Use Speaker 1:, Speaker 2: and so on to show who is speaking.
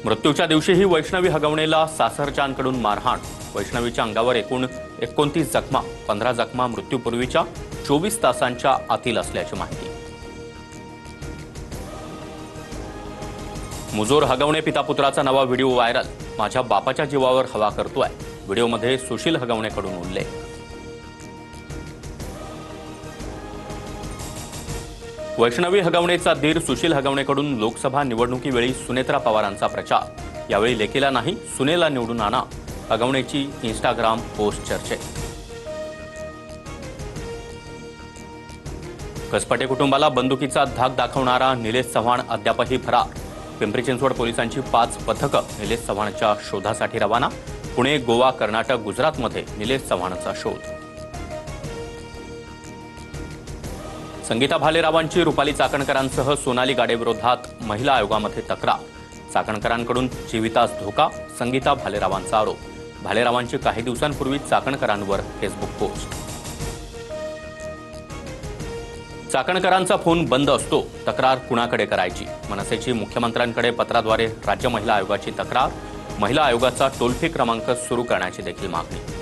Speaker 1: मृत्यूच्या दिवशीही वैष्णवी हगवणेला सासरच्यांकडून मारहाण। वैष्णवीच्या अंगावर एकूण 29 जखमा, 15 जखमा मृत्यूपूर्वीच्या 24 तासांच्या आतील असल्याची माहिती। मुजोर हगवणे पिता पुत्राचा नवा व्हिडिओ व्हायरल। माझ्या बापाच्या जीवावर हवा करतोय, व्हिडिओमध्ये सुशील हगवणेकडून उल्लेख। वैष्णवी हगवणेचा दीर सुशील हगवणेकडून लोकसभा निवडणुकीवेळी सुनेत्रा पवारांचा प्रचार। यावेळी लेकीला नाही सुनेला निवडून आणा, हगवणेची इंस्टाग्राम पोस्ट चर्चेत। कसपटे कुटुंबाला बंदुकीचा धाक दाखवणारा निलेश चव्हाण अद्यापही फरार। पिंपरी चिंचवड पोलिसांची 5 पथकं निलेश चव्हाणच्या शोधासाठी रवाना। पुणे, गोवा, कर्नाटक, गुजरातमध्ये निलेश चव्हाणचा शोध। संगीता भालेरावांची रुपाली चाकणकरांसह सोनाली गाडेविरोधात महिला आयोगामध्ये तक्रार। चाकणकरांकडून जीवितास धोका, संगीता भालेरावांचा आरोप। भालेरावांची काही दिवसांपूर्वी चाकणकरांवर फेसबुक पोस्ट। चाकणकरांचा फोन बंद असतो, तक्रार कुणाकडे करायची? मनसेची मुख्यमंत्र्यांकडे पत्राद्वारे राज्य महिला आयोगाची तक्रार। महिला आयोगाचा टोल फ्री क्रमांक सुरू करण्याची देखील मागणी।